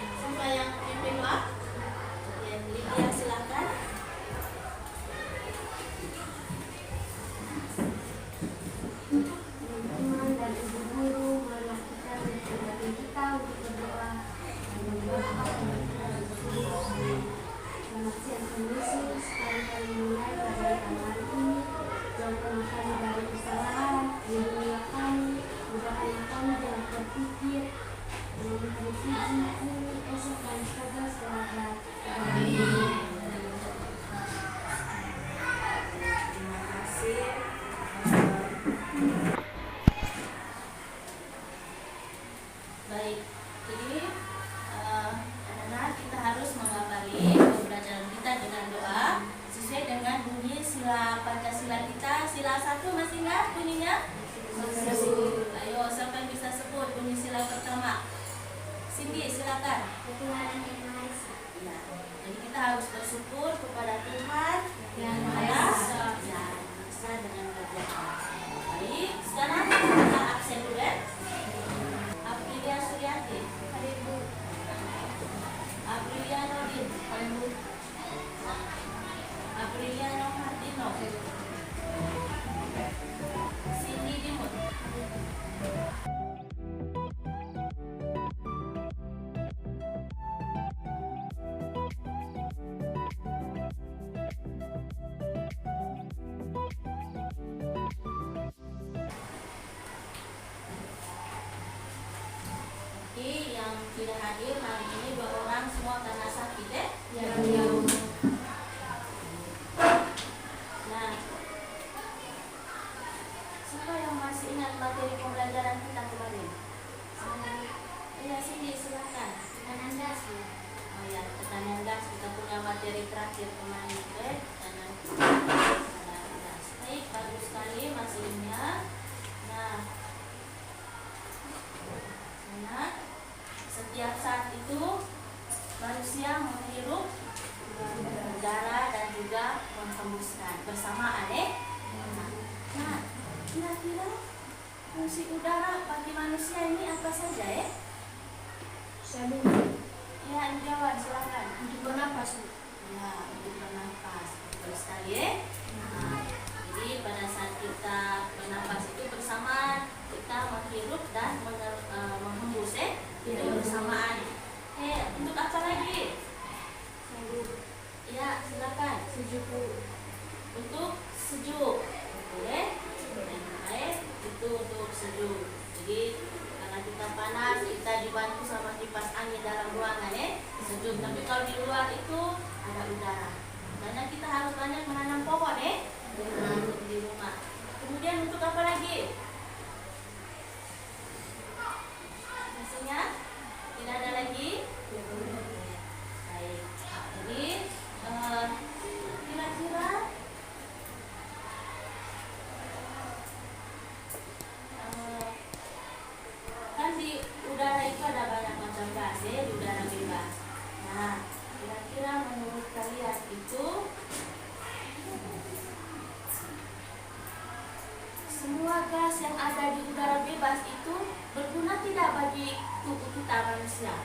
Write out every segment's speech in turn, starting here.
Siapa yang pimpin doa? Ya, Lydia silakan. Teman-teman dan ibu guru, marilah kita mencoba kita untuk berdoa. Selamat siang kondisi, sekarang kami mulai pada hari ini. Jauhkanlah kami dari kesalahan, lindungilah kami, mudahkanlah kami dalam berpikir, melalui hari ini, esok dan segala sesuatu. Terima kasih. Baik, jadi anak-anak kita harus menghafali pembelajaran kita dengan doa sesuai dengan bunyi sila Pancasila kita. Sila 1 masih ingat bunyinya? Masih. Ayo, siapa yang bisa sebut bunyi sila pertama? Cindy, silakan. Ya, jadi kita harus bersyukur kepada Tuhan yang Maha Esa dengan kerajaan. Baik, sekarang kita absen dulu ya. Aprilia Suryanti, Haribu. Aprilia Nodin, Haribu. Aprilia Nohardino, Cindy Dimut. Oke, yang tidak hadir hari ini 2 orang semua karena sakit ya? Ya. Nah, siapa yang masih ingat materi pembelajaran kita kemarin? Iya, Cindy, silakan. Tekanan gas. Oh ya, tekanan gas kita punya materi terakhir kemarin, oke? Tekanan gas. Baik, bagus sekali masih ingat. Nah, setiap saat itu manusia menghirup udara dan juga menghembuskan bersamaan Nah, kira-kira fungsi udara bagi manusia ini apa saja ya? Ya, dijawab silakan. Untuk bernapas. Ya, untuk bernapas. Betul sekali ya. Nah, jadi pada saat kita bernapas itu bersamaan kita menghirup dan menghembus itu bersamaan. Untuk apa lagi? Ya, silakan. Untuk sejuk. Oke. Itu untuk sejuk. Jadi karena kita panas, kita dibantu sama kipas angin dalam ruangan sejuk. Tapi kalau di luar itu ada udara. Karena kita harus banyak menanam pohon di rumah. Kemudian untuk apa lagi? Maksudnya tidak ada lagi? Baik. Jadi kira-kira kan di udara itu ada banyak macam gas di udara bebas. Nah, kira-kira menurut kalian itu semua gas yang ada di udara bebas itu berguna tidak bagi tubuh kita manusia?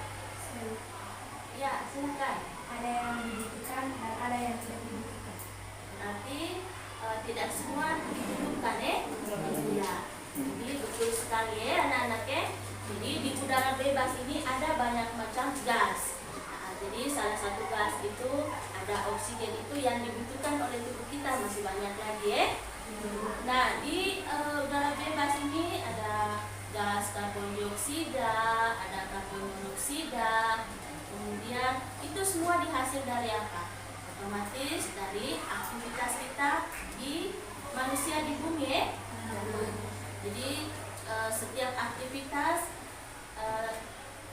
Ya, silakan. Ada yang dibutuhkan dan ada yang tidak dibutuhkan. Berarti tidak semua dibutuhkan Ya. Jadi betul sekali anak-anak Jadi di udara bebas ini ada banyak macam gas. Nah, jadi salah satu gas itu ada oksigen itu yang dibutuhkan oleh tubuh kita, masih banyak lagi Nah, di udara bebas ini ada gas karbon dioksida, ada karbon monoksida. Kemudian itu semua dihasil dari apa? Otomatis dari aktivitas kita di manusia di bumi Jadi setiap aktivitas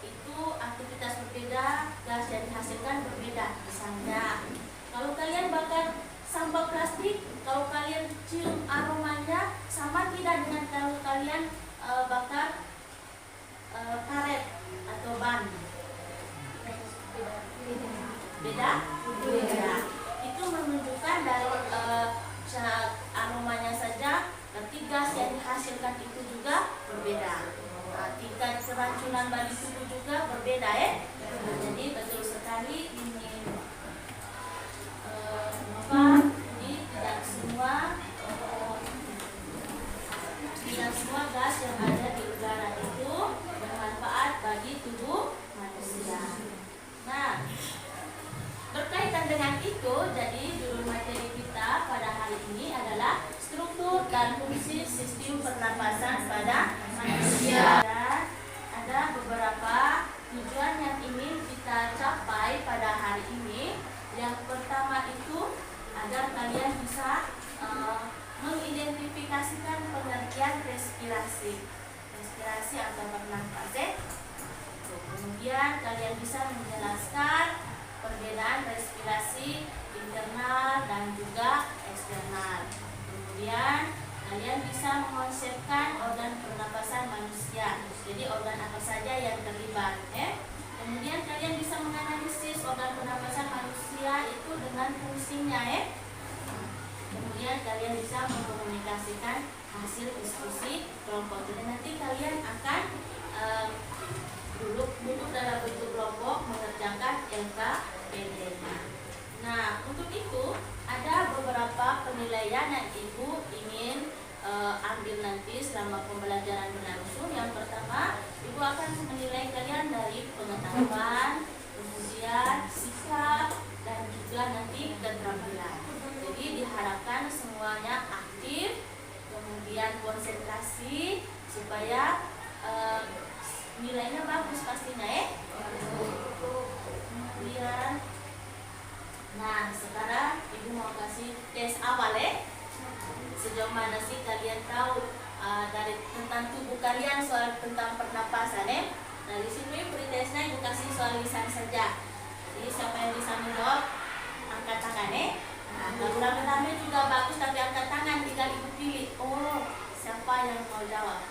itu aktivitas berbeda, gas yang dihasilkan berbeda. Misalnya, kalau kalian bakar sampah plastik, kalau kalian cium aromanya sama tidak dengan kalau kalian bakar karet atau ban? Beda? Beda. Itu menunjukkan dari aromanya saja, berarti gas yang dihasilkan itu juga berbeda. Tingkat keracunan bagi tubuh juga berbeda yang ingin kita capai pada hari ini, yang pertama itu agar kalian bisa mengidentifikasikan pengertian respirasi atau bernafas. Kemudian kalian bisa menjelaskan perbedaan respirasi internal dan juga eksternal. Kemudian kalian bisa mengonsepkan organ pernapasan manusia. Jadi organ apa saja yang terlibat. Kemudian kalian bisa menganalisis organ pernapasan manusia itu dengan fungsinya. Kemudian kalian bisa mengkomunikasikan hasil diskusi kelompok. Jadi nanti kalian akan duduk dalam bentuk kelompok mengerjakan LKPD. Nah, untuk itu ada beberapa penilaian yang Ibu ingin ambil nanti selama pembelajaran berlangsung. Yang pertama, Ibu akan menilai kalian dari pengetahuan, kemudian sikap, dan juga nanti keterampilan. Jadi diharapkan semuanya aktif, kemudian konsentrasi supaya nilainya bagus pastinya Kemudian, nah sekarang Ibu mau kasih tes awal sejauh mana sih kalian tahu dari tentang tubuh kalian soal tentang pernapasan Nah di sini beri tesnya Ibu kasih soal lisan saja. Jadi siapa yang bisa menjawab angkat tangan Nah kalau rame-rame juga bagus tapi angkat tangan tinggal Ibu pilih. Oh siapa yang mau jawab?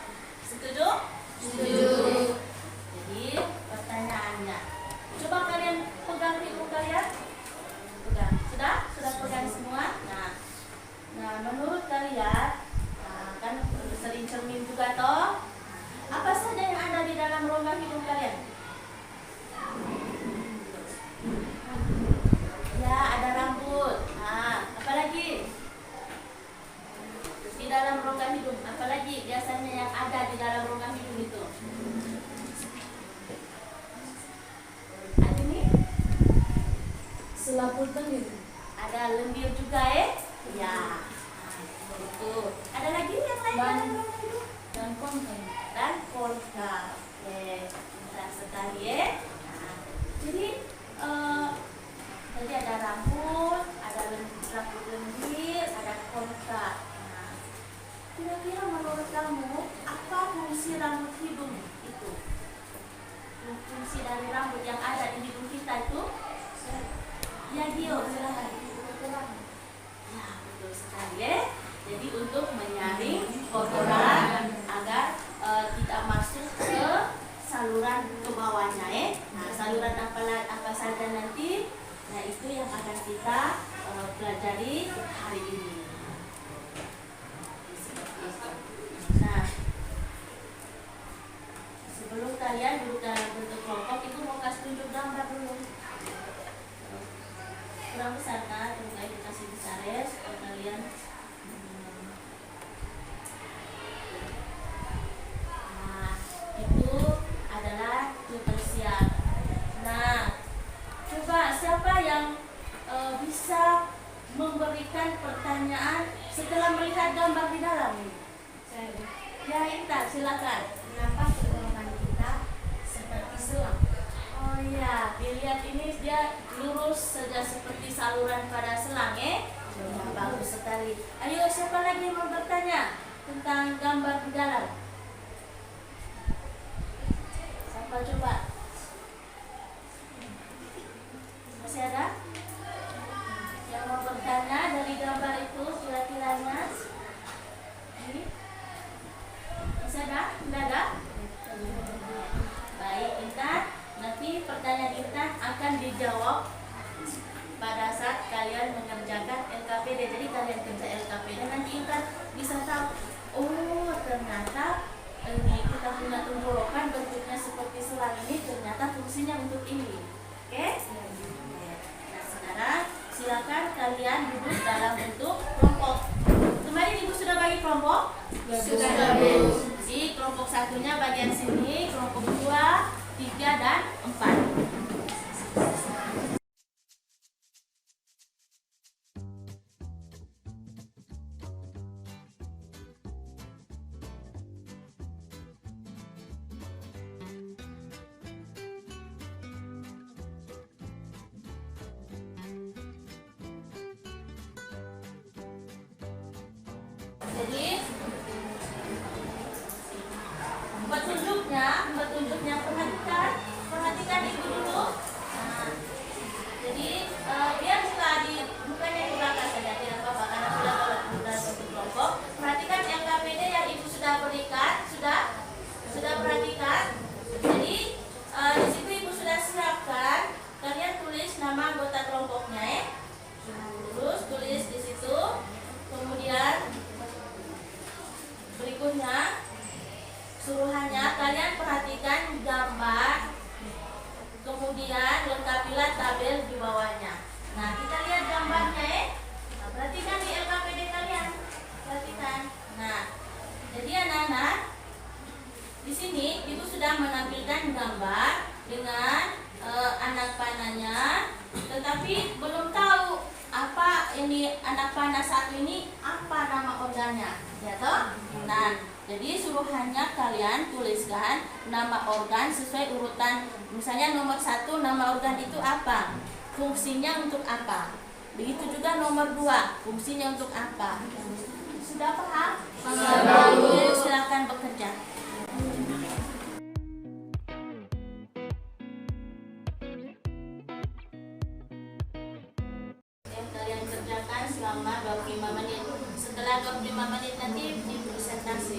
Setuju? Setuju. Jadi pertanyaannya, coba kalian pegang ibu kalian, pegang. Sudah pegang semua. Nah menurut kalian, kan sering cermin juga toh. Apa saja yang ada di dalam rongga hidung kalian? Ya ada rambut. Nah apalagi di dalam rongga hidung? Apalagi biasanya yang ada di dalam rongga hidung itu? Selaput lendir. Ada lendir juga ya. Itu. Ada lagi yang lain dalam rongga hidung? Dan konten. Dan kontra. Pintar sekali Jadi ada rambut, ada rambut lendir, ada kontra. Kira-kira menurut kamu apa fungsi rambut hidung itu? Fungsi dari rambut yang ada di hidung kita itu? Ya Gio, silahkan. Ya betul sekali Jadi untuk menyaring kotoran agar tidak masuk ke saluran ke bawahnya Nah saluran apa saja nanti? Nah itu yang akan kita pelajari hari ini. Nah sebelum kalian duduk dalam bentuk kelompok, Ibu mau kasih tunjuk gambar dulu. Kurang besar kan, terus dikasih besar supaya kalian Nah itu adalah kebersihan. Nah coba siapa yang bisa memberikan pertanyaan setelah melihat gambar di dalam ini? Ya Intan, silakan. Kenapa tenggorokan kita seperti selang? Oh iya, dilihat ini dia lurus saja seperti saluran pada selang Ya, bagus sekali. Ayo siapa lagi yang mau bertanya tentang gambar di dalam? Siapa coba? Masih ada? Yang mau bertanya dari gambar itu kira-kiranya? Masih ada? Tidak ada? Baik Intan, nanti pertanyaan Intan akan dijawab pada saat kalian mengerjakan LKPD. Jadi kalian kerja LKPD nanti Intan bisa tahu, oh ternyata ini kita punya tenggorokan bentuknya seperti selang ini ternyata fungsinya untuk ini. Oke? Nah sekarang silakan kalian duduk dalam bentuk kelompok. Kemarin Ibu sudah bagi kelompok? Sudah, Bu. Jadi kelompok satunya bagian sini, kelompok 2, 3, dan 4. petunjuknya perhatikan ibu dulu. Nah, jadi biarlah di bukannya di belakang saja, tidak apa-apa karena sudah bentuk kelompok. Perhatikan LKPD yang ibu sudah berikan, sudah perhatikan. Jadi di situ ibu sudah siapkan. Kalian tulis nama anggota kelompoknya ya. Terus tulis di situ. Kemudian berikutnya suruhannya kalian perhatikan gambar. Kemudian lengkapilah tabel di bawahnya. Nah, kita lihat gambarnya ya. Nah, perhatikan di LKPD kalian. Perhatikan. Nah, jadi anak-anak di sini ibu sudah menampilkan gambar dengan anak panahnya, tetapi belum tahu apa ini anak panah satu ini apa nama organnya, ya toh? Nah, jadi suruhannya kalian tuliskan nama organ sesuai urutan. Misalnya nomor 1 nama organ itu apa? Fungsinya untuk apa? Begitu juga nomor 2 fungsinya untuk apa? Sudah paham? Jadi silakan bekerja. Kalian kerjakan selama 25 menit. Setelah 25 menit nanti dipresentasi.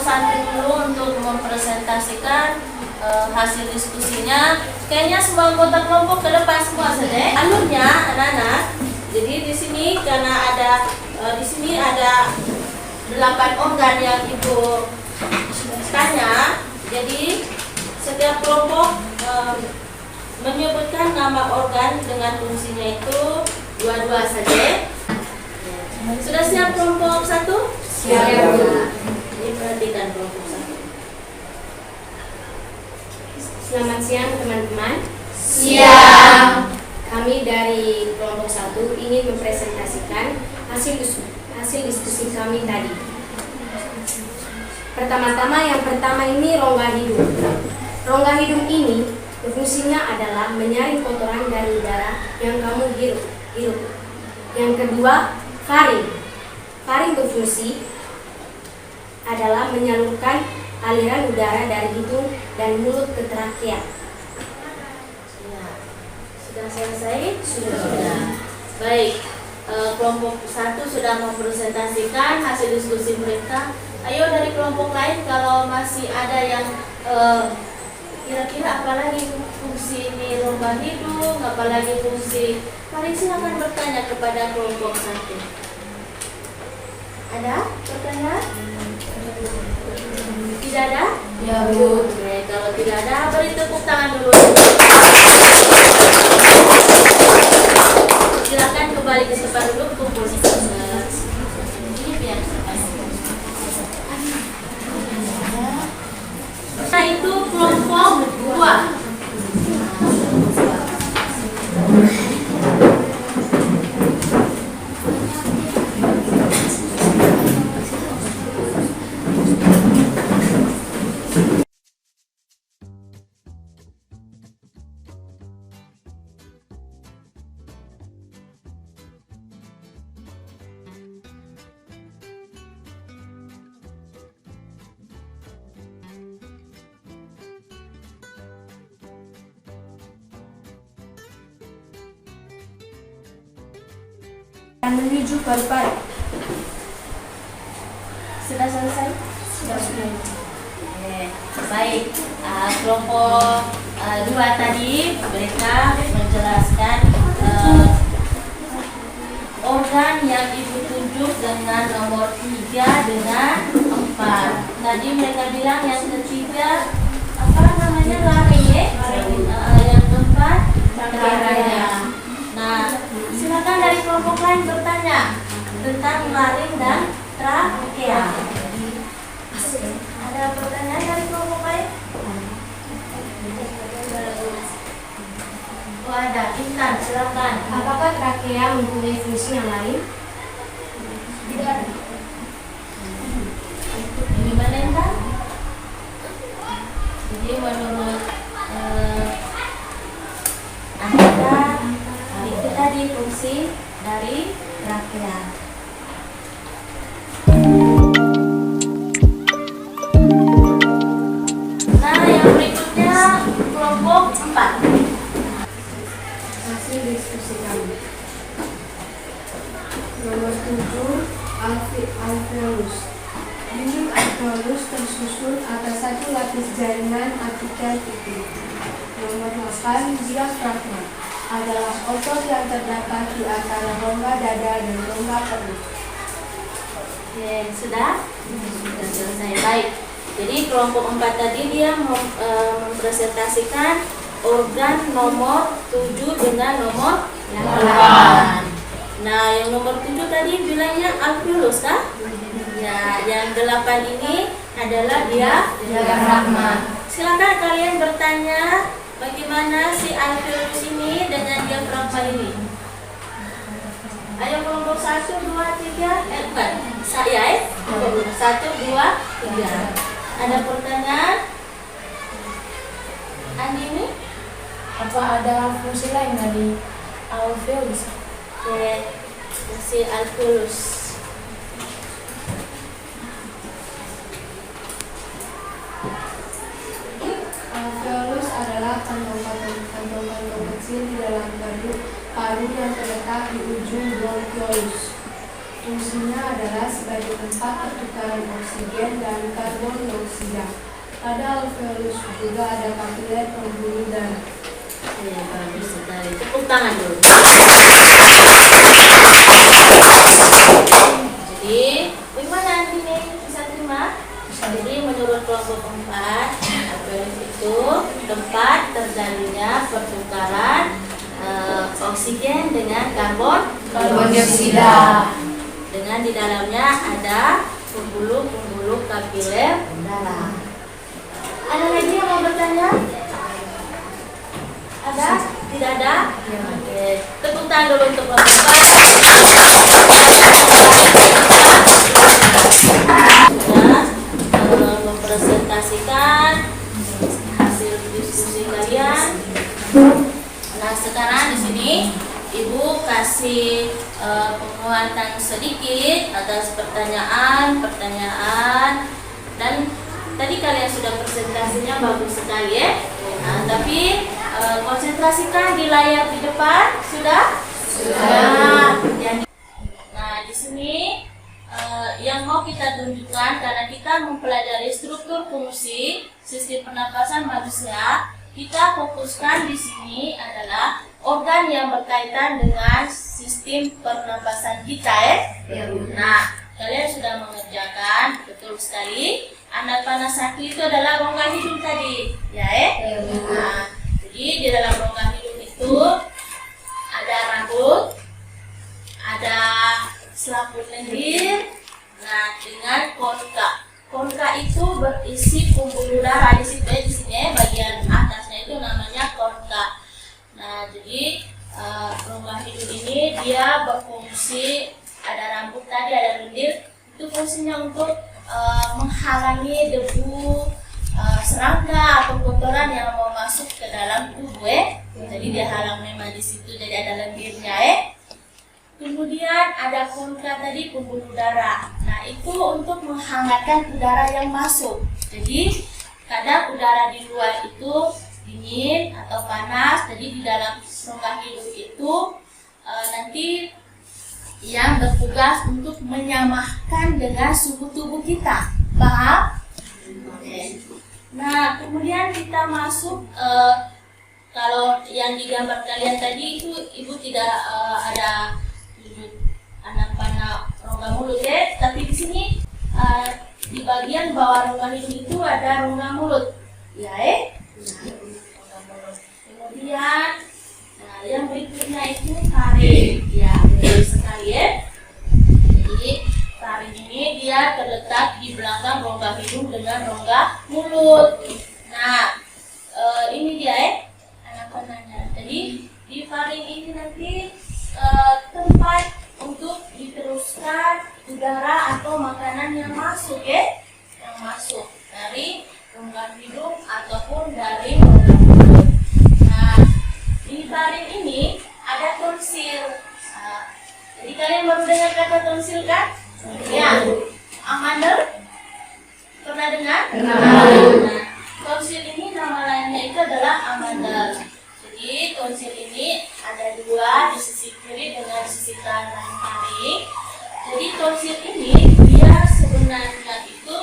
Satu dulu untuk mempresentasikan hasil diskusinya. Kayaknya semua anggota kelompok ke depan semua saja. Alurnya anak-anak. Jadi di sini karena ada di sini ada 8 organ yang ibu tanya. Jadi setiap kelompok menyebutkan nama organ dengan fungsinya itu 2 saja. Sudah siap kelompok 1? Siap. Perhatikan kelompok 1. Selamat siang teman-teman. Siang. Kami dari kelompok 1 ingin mempresentasikan hasil diskusi kami tadi. Yang pertama ini rongga hidung. Rongga hidung ini fungsinya adalah menyaring kotoran dari udara yang kamu hirup. Yang kedua, faring. Faring berfungsi adalah menyalurkan aliran udara dari hidung dan mulut ke trakea. Ya. Sudah selesai? Sudah. Baik, kelompok 1 sudah mempresentasikan hasil diskusi mereka. Ayo dari kelompok lain kalau masih ada yang kira-kira apalagi fungsi ini rongga hidung, apalagi fungsi, mari silakan bertanya kepada kelompok 1. Ada pertanyaan? Tidak ada? Ya, Bu. Oke, kalau tidak ada, beri tepuk tangan dulu. Silakan kembali ke tempat duduk, kumpul di ini biar nah, itu kelompok 2. Menuju Parepare. Sudah selesai? Sudah. Oke, baik. Kelompok 2 tadi mereka menjelaskan organ yang ibu tunjuk dengan nomor 3 dengan 4. Tadi mereka bilang yang ketiga apa namanya, larynge, yang keempat trachea. Nah, silakan dari kelompok lain bertanya tentang laring dan trachea. Ada pertanyaan dari kelompok lain? Oh, ada. Intan, silakan. Apakah trakea mempunyai fungsi yang lain? Tidak ada. Gimana Intan? Jadi menurut Anda, itu tadi fungsi dari trakea. Nah, yang berikutnya kelompok 4. Hasil diskusi kami. Nomor 7, alveolus. Dinding alveolus tersusun atas satu lapis jaringan apical pipih. Nomor 8, diafragma. Adalah otot yang terdapat di antara rongga dada dan rongga perut. Oke, sudah? Sudah selesai. Baik. Jadi kelompok 4 tadi dia mempresentasikan organ nomor 7 dengan nomor 8. Nah, yang nomor 7 tadi bilangnya alveolus, kah? Ya, yang 8 ini adalah diafragma. Silakan kalian bertanya bagaimana si alveolus ini dengan diafragma ini. Ayo kelompok 1, 2, 3, bukan. Saya 1, 2, 3. Ada pertanyaan? Andini? Apa ada fungsi lain dari alveolus? Oke, si alveolus. Alveolus adalah kantong-kantong kecil di dalam paru yang terletak di ujung bronkiolus. Fungsinya adalah sebagai tempat pertukaran oksigen dan karbon dioksida. Pada alveolus juga ada kapiler pembuluh darah. Ya, bagus sekali. Tepuk tangan dulu. Jadi, bagaimana Andini bisa terima? Jadi, menurut kelompok 4, alveolus itu tempat terjadinya pertukaran oksigen dengan karbon dioksida. Dengan di dalamnya ada pembuluh-pembuluh kapiler darah. Ada lagi yang mau bertanya? Ada? Tidak ada? Oke. Tepuk tangan dulu untuk kelompok 4. Sudah mempresentasikan hasil diskusi kalian. Nah, sekarang di sini Ibu kasih penguatan sedikit atas pertanyaan dan tadi kalian sudah presentasinya bagus sekali ya. Nah, tapi konsentrasikan di layar di depan sudah? Sudah. Nah, di sini yang mau kita tunjukkan karena kita mempelajari struktur fungsi sistem pernapasan manusia, kita fokuskan di sini adalah organ yang berkaitan dengan sistem pernapasan kita ya. Nah, kalian sudah mengerjakan, betul sekali. Anak panah 1 itu adalah rongga hidung tadi, ya Nah, jadi di dalam rongga hidung itu ada rambut, ada selaput lendir, nah dengan konka. Konka itu berisi pembuluh darah di situ di sini bagian atasnya itu namanya konka. Nah, jadi rongga hidung ini dia berfungsi, ada rambut tadi, ada lendir, itu fungsinya untuk menghalangi debu, serangga atau kotoran yang mau masuk ke dalam tubuh Jadi dia halang memang di situ, jadi ada lendirnya Kemudian ada konka tadi, pembuluh darah. Nah, itu untuk menghangatkan udara yang masuk. Jadi kadang udara di luar itu dingin atau panas, jadi di dalam rongga hidung itu nanti yang bertugas untuk menyamakan dengan suhu tubuh kita. Paham? Oke. Nah, kemudian kita masuk kalau yang digambar kalian tadi itu ibu tidak ada anak panah rongga mulut tapi di sini di bagian bawah rongga hidung itu ada rongga mulut. Ya rongga mulut. Kemudian yang berikutnya itu taring. Ya, betul sekali Jadi taring ini dia terletak di belakang rongga hidung dengan rongga mulut. Nah, ini dia anak panahnya. Jadi di taring ini nanti tempat untuk diteruskan udara atau makanan yang masuk yang masuk dari rongga hidung ataupun dari rongga mulut. Nah, di taring ini ada tonsil. Jadi kalian baru dengar kata tonsil kan? Ya. Amandel? Pernah dengar? Nah, tonsil ini nama lainnya itu adalah amandel. Jadi tonsil ini ada 2 di sisi kiri dengan di sisi kanan taring. Jadi tonsil ini dia sebenarnya itu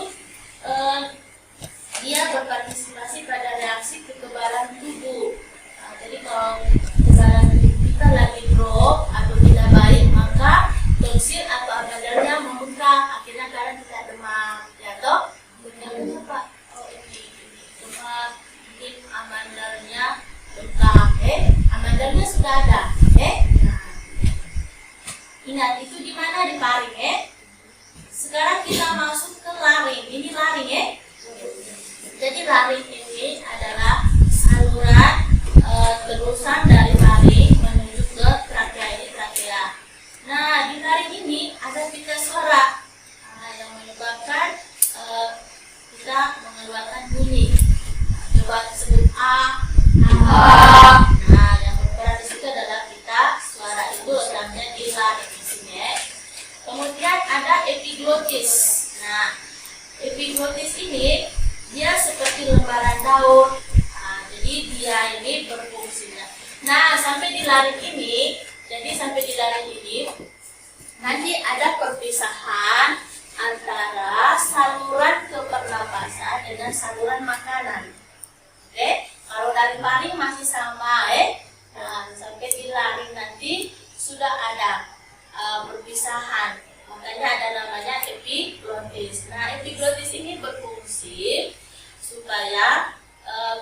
dia berpartisipasi pada reaksi kekebalan tubuh. Nah, jadi kalau kekebalan tubuh kita lagi drop atau tidak baik, maka tonsil atau amandelnya membengkak, akhirnya kalian tidak demam. Ya toh? Kenapa? Oh ini demam, mungkin amandelnya bengkak. Amandelnya sudah ada. Ingat itu di mana? Di taring. Sekarang kita masuk ke laring. Ini laring Jadi laring ini adalah saluran terusan dari laring menuju ke trakea. Ini trakea. Nah, di laring ini ada pita suara yang menyebabkan kita mengeluarkan bunyi. Coba sebut A. Nah, yang berperan di situ adalah pita suara, itu letaknya di laring di sini. Kemudian ada epiglotis. Nah, epiglotis ini dia seperti lembaran daun. Nah, jadi dia ini berfungsinya. Nah, sampai di laring ini, nanti ada perpisahan antara saluran kepernapasan dengan saluran makanan. Kalau dari laring masih sama, Nah, sampai di laring nanti sudah ada perpisahan. Makanya ada namanya epiglotis. Nah, epiglotis ini berfungsi supaya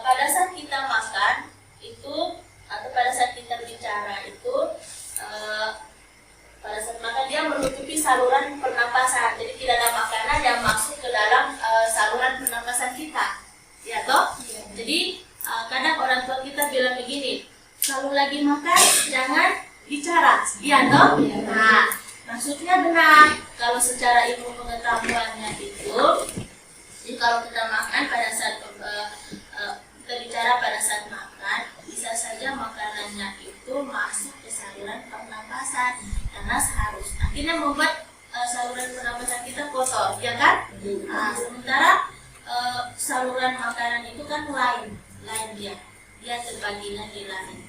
pada saat kita makan itu atau pada saat kita bicara itu pada saat makan dia menutupi saluran pernapasan. Jadi tidak ada makanan yang masuk ke dalam saluran pernapasan kita. Ya toh? Jadi kadang orang tua kita bilang begini, kalau lagi makan jangan bicara, iya toh? Nah, maksudnya benar. Kalau secara ilmu pengetahuannya itu, jadi kalau kita makan pada saat kita bicara pada saat makan, bisa saja makanannya itu masuk ke saluran pernapasan karena harus akhirnya membuat saluran pernapasan kita kotor, ya kan? Nah, sementara saluran makanan itu kan lain dia terbaginya di lain.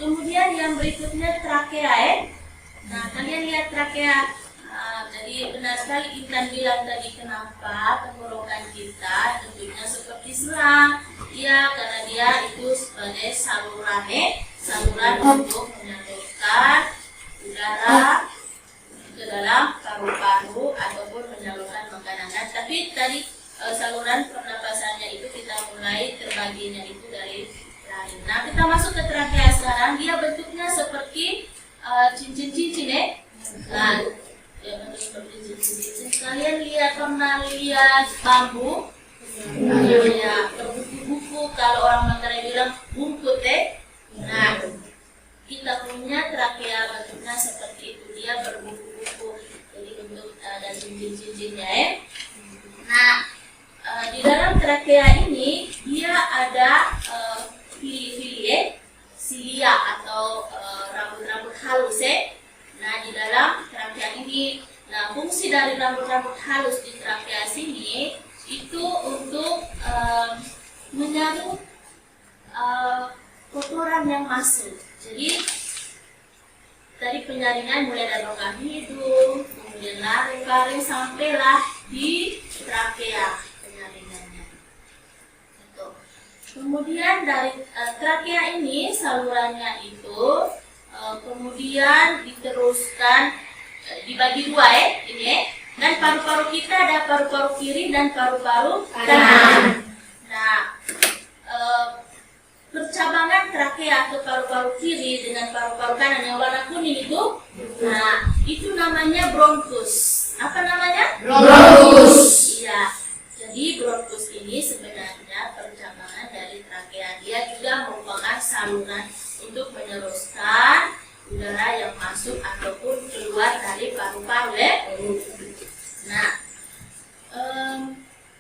Kemudian yang berikutnya trakea. Nah, kalian lihat trakea. Jadi benar sekali Intan bilang tadi, kenapa tenggorokan kita bentuknya seperti selang. Ya, karena dia itu sebagai saluran untuk menyalurkan udara ke dalam paru-paru ataupun menyalurkan makanan. Nah, tapi tadi saluran pernapasannya itu kita mulai terbaginya itu dari laring. Nah, kita masuk ke trakea sekarang. Dia bentuknya seperti cincin-cincin ya. Nah, dia bentuk seperti cincin-cincin. Kalian pernah lihat bambu? Ya, berbuku-buku. Kalau orang Mataram bilang bungkut ya. Nah, kita punya trakea bentuknya seperti itu, dia berbuku-buku, jadi bentuk dan cincin-cincinnya ya. Nah, di dalam trakea ini dia ada fili-fili ya, silia atau rambut-rambut halus ya. Nah, di dalam trakea ini, nah fungsi dari rambut-rambut halus di trakea sini itu untuk menyaring kotoran yang masuk. Jadi tadi penyaringan mulai dari rongga hidung, kemudian laring sampailah di trakea penyaringannya. Gitu. Kemudian dari trakea ini salurannya itu kemudian diteruskan dibagi dua ya, ini ya. Dan paru-paru kita ada paru-paru kiri dan paru-paru kanan. Nah, percabangan trakea atau paru-paru kiri dengan paru-paru kanan yang warna kuning itu, nah itu namanya bronkus. Apa namanya? Bronkus. Iya. Jadi bronkus ini sebenarnya percabangan dari trakea. Dia juga merupakan saluran untuk meneruskan udara yang masuk ataupun keluar dari paru-paru ya. Nah,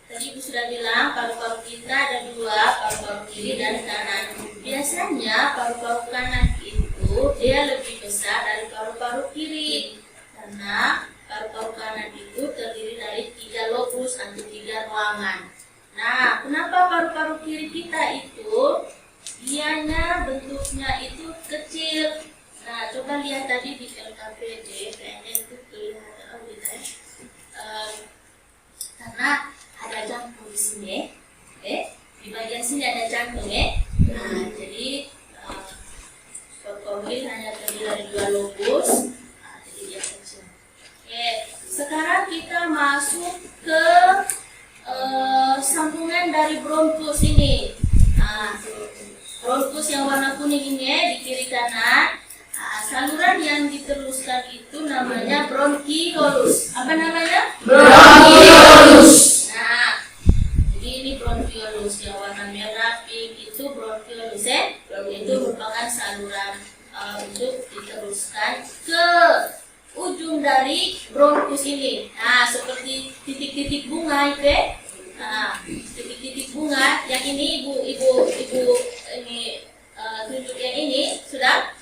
tadi Ibu sudah bilang paru-paru kita ada dua, paru-paru kiri dan kanan. Biasanya paru-paru kanan itu dia lebih besar dari paru-paru kiri karena paru-paru kanan itu terdiri dari 3 lobus atau 3 ruangan. Nah, kenapa paru-paru kiri kita itu dianya bentuknya itu kecil? Nah, coba lihat tadi di LKPD, kayaknya itu kelihatan gitu ya. Karena ada jantung di sini, di bagian sini ada jantung ya. Nah, jadi paru-paru hanya terdiri dari 2 lobus, nah, jadi dia kecil. Oke, sekarang kita masuk ke sambungan dari bronkus ini. Nah, bronkus yang warna kuning ini di kiri kanan. Nah, saluran yang diteruskan itu namanya bronkiolus. Apa namanya? Bronkiolus. Nah, jadi ini bronkiolus yang warna merah pink itu bronkiolus ya. Itu merupakan saluran untuk diteruskan ke ujung dari bronkus ini. Nah, seperti titik-titik bunga itu ya. Nah, titik-titik bunga yang ini ibu ini tunjuk yang ini sudah.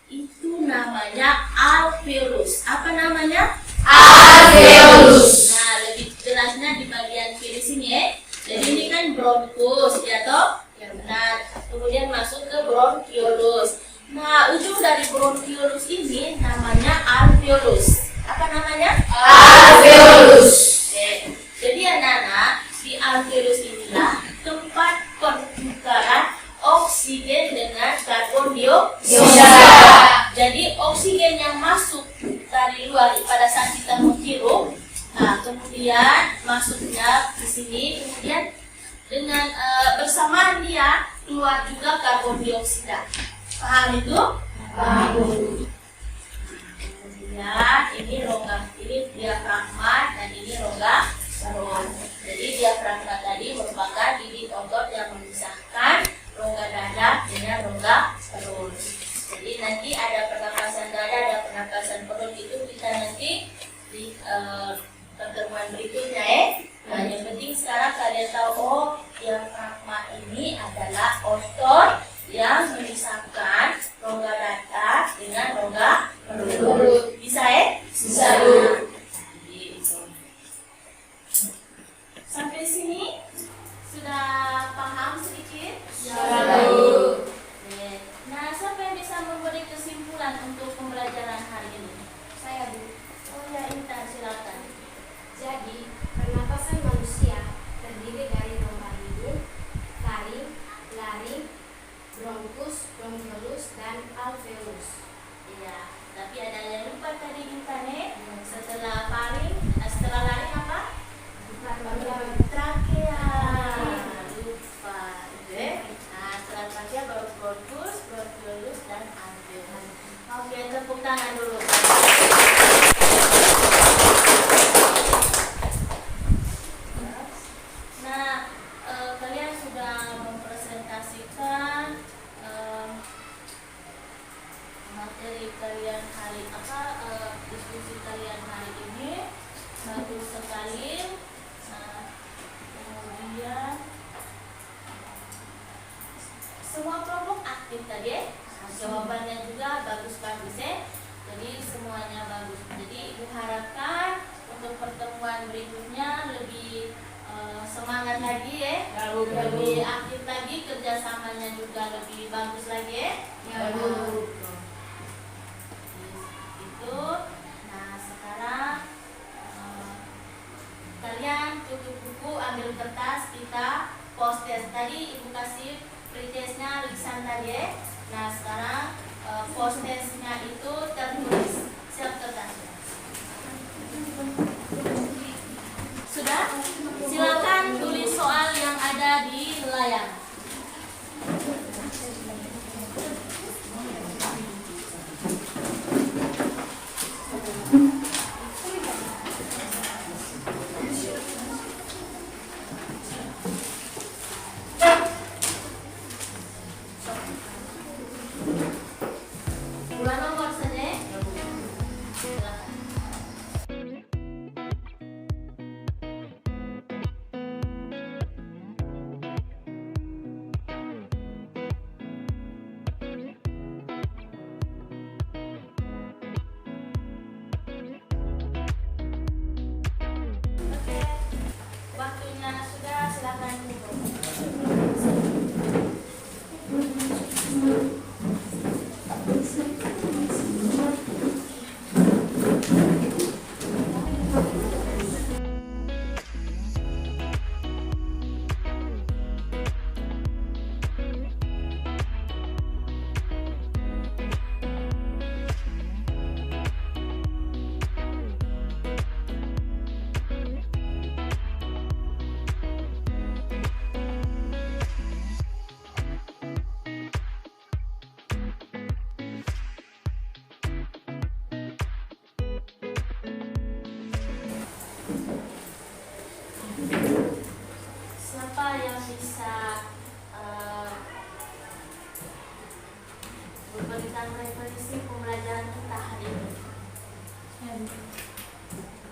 Itu namanya alveolus. Apa namanya? Alveolus. Nah, lebih jelasnya di bagian kiri sini ya. Jadi ini kan bronkus ya toh? Nah, kemudian masuk ke bronkiolus. Nah, ujung dari bronkiolus ini namanya alveolus. Apa namanya? Alveolus. Oke. Jadi anak-anak, di alveolus inilah tempat pertukaran oksigen dengan karbon dioksida. Jadi oksigen yang masuk dari luar pada saat kita menghirup, nah kemudian masuknya di sini, kemudian dengan bersamaan dia keluar juga karbon dioksida. Paham itu? Paham. Kemudian ini rongga, ini diafragma dan ini rongga perut. Jadi diafragma tadi merupakan bibit otot yang memisahkan rongga dada dengan rongga perut. Jadi nanti ada pernapasan dada, ada pernapasan perut, itu kita nanti di pertemuan berikutnya ya. Nah, yang penting sekarang kalian tahu, oh diafragma ini adalah otot yang memisahkan rongga dada dengan rongga perut. Bisa ya? Bisa. Sampai sini sudah paham sedikit? Sudah. Nah, siapa yang bisa memberi kesimpulan untuk pembelajaran hari ini? Saya, Bu. Oh ya, Intan, silakan. Jadi, pernapasan manusia terdiri dari rongga hidung, taring, laring, bronkus, bronkiolus, dan alveolus. Iya, tapi ada yang lupa tadi lagi ya, lebih aktif lagi, kerjasamanya juga lebih bagus lagi ya. Itu. Nah sekarang kalian tutup buku, ambil kertas, kita post test. Tadi ibu kasih pretestnya lisan tadi ya. Nah sekarang post testnya itu tertulis. Siap kertasnya. Sudah? Silakan tulis soal yang ada di layar. Ulang nomor saja. Silakan. Oke, waktunya sudah, silakan kumpul. Siapa yang bisa memberikan referensi pembelajaran kita hari ini?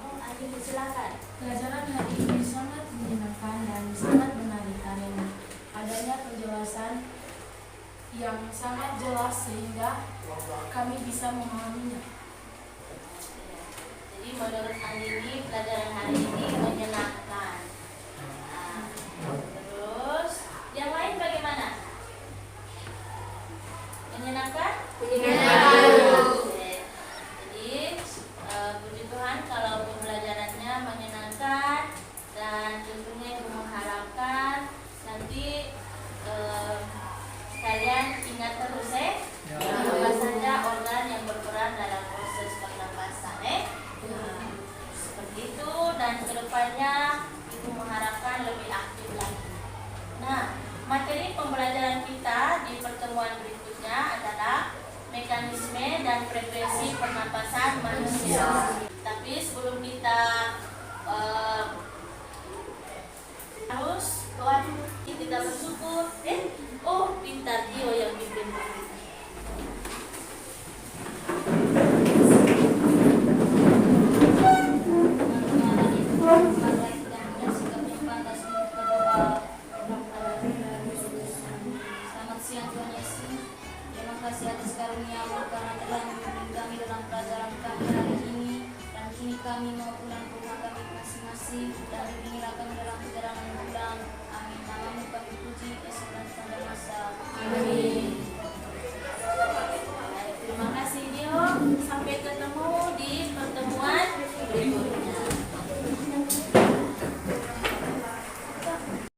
Oh, Adi, silakan. Pelajaran hari ini sangat menyenangkan dan sangat menarik karena adanya penjelasan yang sangat jelas sehingga kami bisa memahaminya. Jadi menurut Andini pelajaran hari ini menyenangkan. Nah, terus yang lain bagaimana? Menyenangkan? Oke. Jadi puji Tuhan kalau pembelajarannya menyenangkan dan tentunya Ibu mengharapkan nanti kalian ingat terus apa saja organ yang berperan dalam proses pernapasan seperti itu, dan kedepannya Ibu mengharapkan lebih aktif lagi. Nah, materi pembelajaran kita di pertemuan berikutnya adalah mekanisme dan frekuensi pernapasan manusia. Tapi sebelum kita harus kita bersyukur. Oh, pintar Tio yang bikin begini. Selamat siang Tuhan Yesus. Terima kasih atas karunia-Mu karena telah membimbing kami dalam pelajaran kami hari ini, dan kini kami mau pulang ke rumah kami masing-masing, dan bimbinglah kami dalam perjalanan pulang. Amin. Namamu kami puji, Yesus dan sepanjang masa. Amin.